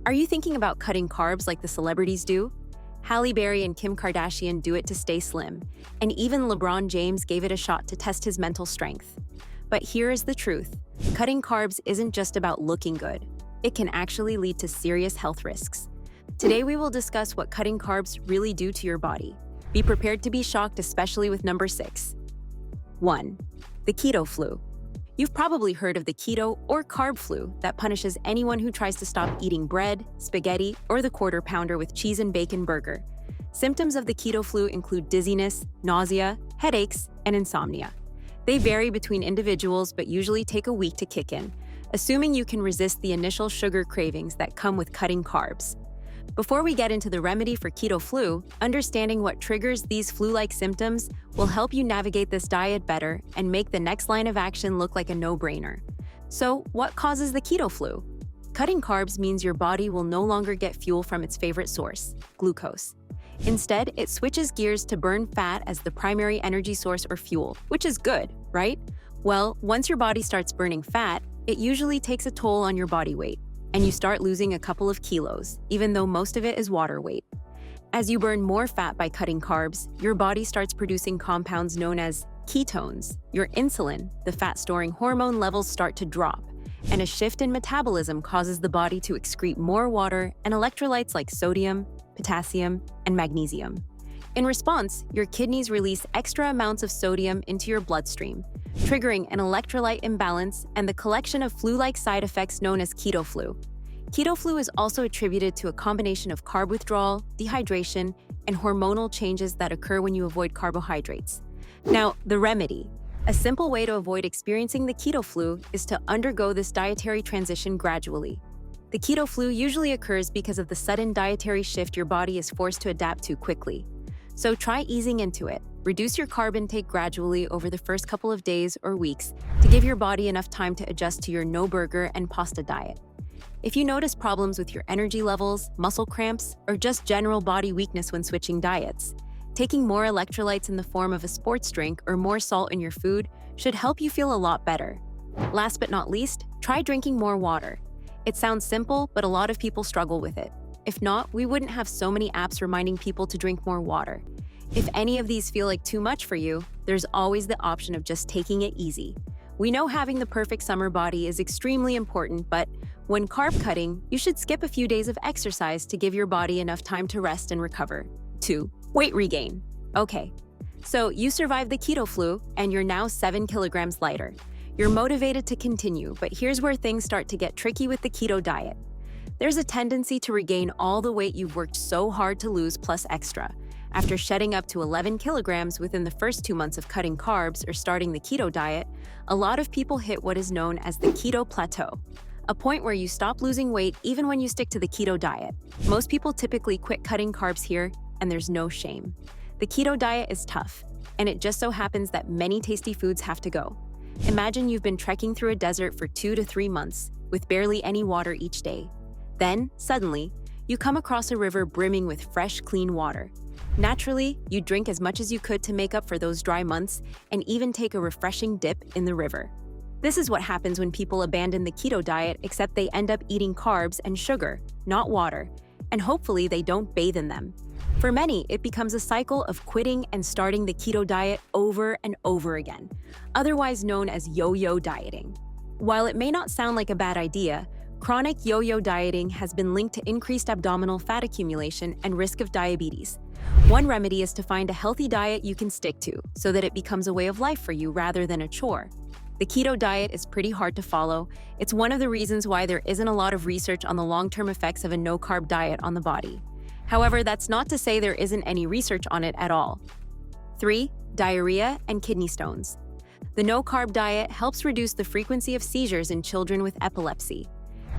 Are you thinking about cutting carbs like the celebrities do? Halle Berry and Kim Kardashian do it to stay slim, and even LeBron James gave it a shot to test his mental strength. But here is the truth. Cutting carbs isn't just about looking good. It can actually lead to serious health risks. Today we will discuss what cutting carbs really do to your body. Be prepared to be shocked, especially with number 6. 1. The Keto Flu. You've probably heard of the keto or carb flu that punishes anyone who tries to stop eating bread, spaghetti, or the quarter pounder with cheese and bacon burger. Symptoms of the keto flu include dizziness, nausea, headaches, and insomnia. They vary between individuals but usually take a week to kick in, assuming you can resist the initial sugar cravings that come with cutting carbs. Before we get into the remedy for keto flu, understanding what triggers these flu-like symptoms will help you navigate this diet better and make the next line of action look like a no-brainer. So, what causes the keto flu? Cutting carbs means your body will no longer get fuel from its favorite source, glucose. Instead, it switches gears to burn fat as the primary energy source or fuel, which is good, right? Well, once your body starts burning fat, it usually takes a toll on your body weight, and you start losing a couple of kilos, even though most of it is water weight. As you burn more fat by cutting carbs, your body starts producing compounds known as ketones. Your insulin, the fat-storing hormone, levels start to drop, and a shift in metabolism causes the body to excrete more water and electrolytes like sodium, potassium, and magnesium. In response, your kidneys release extra amounts of sodium into your bloodstream, triggering an electrolyte imbalance and the collection of flu-like side effects known as keto flu. Keto flu is also attributed to a combination of carb withdrawal, dehydration, and hormonal changes that occur when you avoid carbohydrates. Now, the remedy. A simple way to avoid experiencing the keto flu is to undergo this dietary transition gradually. The keto flu usually occurs because of the sudden dietary shift your body is forced to adapt to quickly. So try easing into it. Reduce your carb intake gradually over the first couple of days or weeks to give your body enough time to adjust to your no-burger and pasta diet. If you notice problems with your energy levels, muscle cramps, or just general body weakness when switching diets, taking more electrolytes in the form of a sports drink or more salt in your food should help you feel a lot better. Last but not least, try drinking more water. It sounds simple, but a lot of people struggle with it. If not, we wouldn't have so many apps reminding people to drink more water. If any of these feel like too much for you, there's always the option of just taking it easy. We know having the perfect summer body is extremely important, but when carb cutting, you should skip a few days of exercise to give your body enough time to rest and recover. 2. Weight regain. Okay, so you survived the keto flu and you're now 7 kilograms lighter. You're motivated to continue, but here's where things start to get tricky with the keto diet. There's a tendency to regain all the weight you've worked so hard to lose plus extra. After shedding up to 11 kilograms within the first 2 months of cutting carbs or starting the keto diet, a lot of people hit what is known as the keto plateau, a point where you stop losing weight even when you stick to the keto diet. Most people typically quit cutting carbs here, and there's no shame. The keto diet is tough, and it just so happens that many tasty foods have to go. Imagine you've been trekking through a desert for 2 to 3 months with barely any water each day. Then, suddenly, you come across a river brimming with fresh, clean water. Naturally, you drink as much as you could to make up for those dry months and even take a refreshing dip in the river. This is what happens when people abandon the keto diet, except they end up eating carbs and sugar, not water, and hopefully they don't bathe in them. For many, it becomes a cycle of quitting and starting the keto diet over and over again, otherwise known as yo-yo dieting. While it may not sound like a bad idea, chronic yo-yo dieting has been linked to increased abdominal fat accumulation and risk of diabetes. One remedy is to find a healthy diet you can stick to so that it becomes a way of life for you rather than a chore. The keto diet is pretty hard to follow. It's one of the reasons why there isn't a lot of research on the long-term effects of a no-carb diet on the body. However, that's not to say there isn't any research on it at all. 3. Diarrhea and kidney stones. The no-carb diet helps reduce the frequency of seizures in children with epilepsy.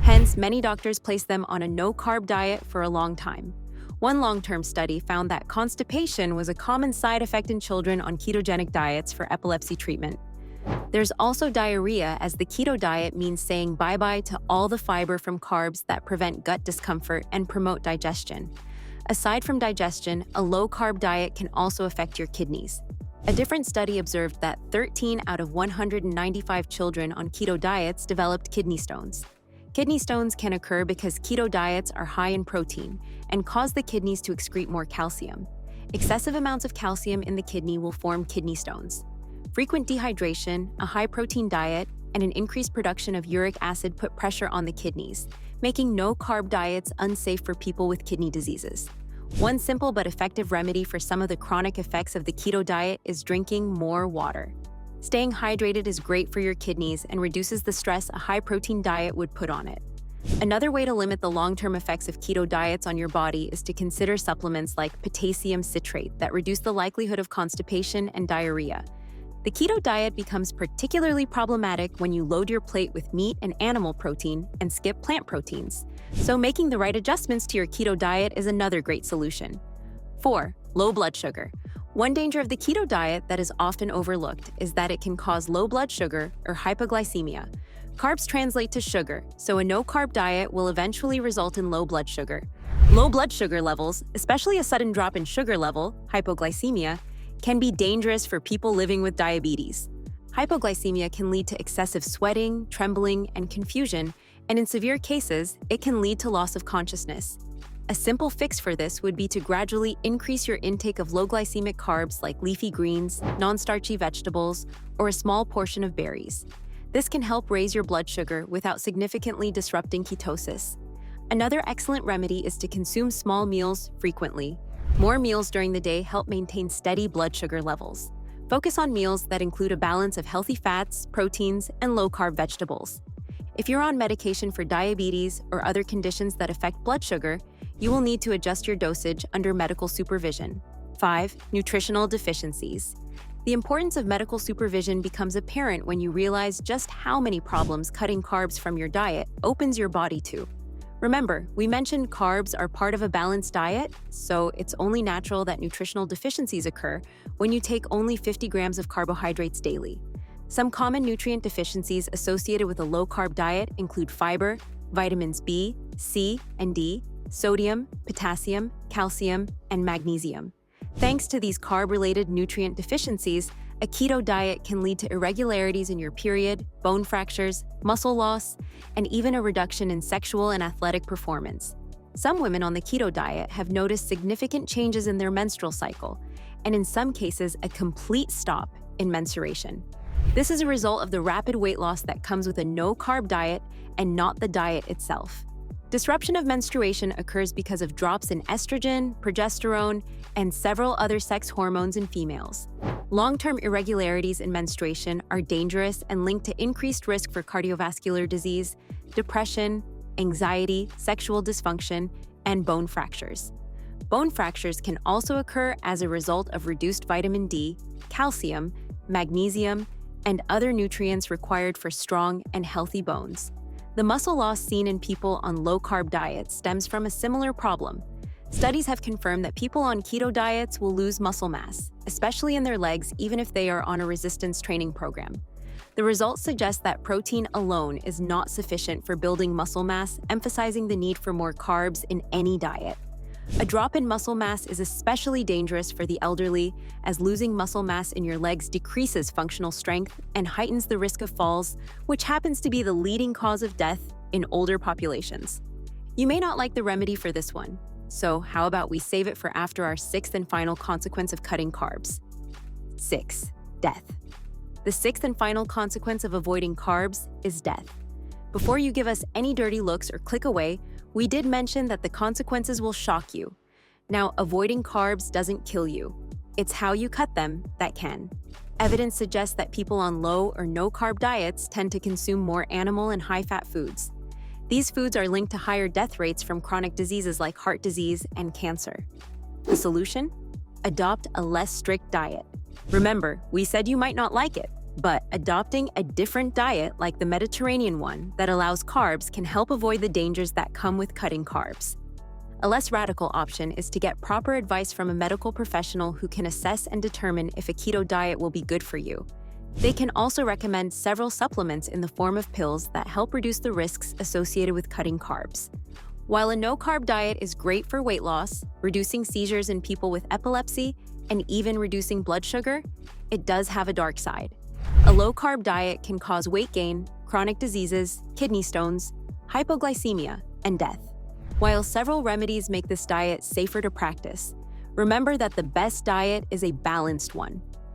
Hence, many doctors place them on a no-carb diet for a long time. One long-term study found that constipation was a common side effect in children on ketogenic diets for epilepsy treatment. There's also diarrhea, as the keto diet means saying bye-bye to all the fiber from carbs that prevent gut discomfort and promote digestion. Aside from digestion, a low-carb diet can also affect your kidneys. A different study observed that 13 out of 195 children on keto diets developed kidney stones. Kidney stones can occur because keto diets are high in protein and cause the kidneys to excrete more calcium. Excessive amounts of calcium in the kidney will form kidney stones. Frequent dehydration, a high-protein diet, and an increased production of uric acid put pressure on the kidneys, making no-carb diets unsafe for people with kidney diseases. One simple but effective remedy for some of the chronic effects of the keto diet is drinking more water. Staying hydrated is great for your kidneys and reduces the stress a high-protein diet would put on it. Another way to limit the long-term effects of keto diets on your body is to consider supplements like potassium citrate that reduce the likelihood of constipation and diarrhea. The keto diet becomes particularly problematic when you load your plate with meat and animal protein and skip plant proteins. So making the right adjustments to your keto diet is another great solution. 4. Low blood sugar. One danger of the keto diet that is often overlooked is that it can cause low blood sugar or hypoglycemia. Carbs translate to sugar, so a no-carb diet will eventually result in low blood sugar. Low blood sugar levels, especially a sudden drop in sugar level, hypoglycemia, can be dangerous for people living with diabetes. Hypoglycemia can lead to excessive sweating, trembling, and confusion, and in severe cases, it can lead to loss of consciousness. A simple fix for this would be to gradually increase your intake of low glycemic carbs like leafy greens, non-starchy vegetables, or a small portion of berries. This can help raise your blood sugar without significantly disrupting ketosis. Another excellent remedy is to consume small meals frequently. More meals during the day help maintain steady blood sugar levels. Focus on meals that include a balance of healthy fats, proteins, and low-carb vegetables. If you're on medication for diabetes or other conditions that affect blood sugar, you will need to adjust your dosage under medical supervision. 5. Nutritional deficiencies. The importance of medical supervision becomes apparent when you realize just how many problems cutting carbs from your diet opens your body to. Remember, we mentioned carbs are part of a balanced diet, so it's only natural that nutritional deficiencies occur when you take only 50 grams of carbohydrates daily. Some common nutrient deficiencies associated with a low-carb diet include fiber, vitamins B, C, and D, sodium, potassium, calcium, and magnesium. Thanks to these carb-related nutrient deficiencies, a keto diet can lead to irregularities in your period, bone fractures, muscle loss, and even a reduction in sexual and athletic performance. Some women on the keto diet have noticed significant changes in their menstrual cycle, and in some cases, a complete stop in menstruation. This is a result of the rapid weight loss that comes with a no-carb diet and not the diet itself. Disruption of menstruation occurs because of drops in estrogen, progesterone, and several other sex hormones in females. Long-term irregularities in menstruation are dangerous and linked to increased risk for cardiovascular disease, depression, anxiety, sexual dysfunction, and bone fractures. Bone fractures can also occur as a result of reduced vitamin D, calcium, magnesium, and other nutrients required for strong and healthy bones. The muscle loss seen in people on low-carb diets stems from a similar problem. Studies have confirmed that people on keto diets will lose muscle mass, especially in their legs, even if they are on a resistance training program. The results suggest that protein alone is not sufficient for building muscle mass, emphasizing the need for more carbs in any diet. A drop in muscle mass is especially dangerous for the elderly, as losing muscle mass in your legs decreases functional strength and heightens the risk of falls, which happens to be the leading cause of death in older populations. You may not like the remedy for this one, so how about we save it for after our sixth and final consequence of cutting carbs? 6. Death. The sixth and final consequence of avoiding carbs is death. Before you give us any dirty looks or click away, we did mention that the consequences will shock you. Now, avoiding carbs doesn't kill you. It's how you cut them that can. Evidence suggests that people on low or no-carb diets tend to consume more animal and high-fat foods. These foods are linked to higher death rates from chronic diseases like heart disease and cancer. The solution? Adopt a less strict diet. Remember, we said you might not like it, but adopting a different diet like the Mediterranean one that allows carbs can help avoid the dangers that come with cutting carbs. A less radical option is to get proper advice from a medical professional who can assess and determine if a keto diet will be good for you. They can also recommend several supplements in the form of pills that help reduce the risks associated with cutting carbs. While a no-carb diet is great for weight loss, reducing seizures in people with epilepsy, and even reducing blood sugar, it does have a dark side. A low-carb diet can cause weight gain, chronic diseases, kidney stones, hypoglycemia, and death. While several remedies make this diet safer to practice, remember that the best diet is a balanced one.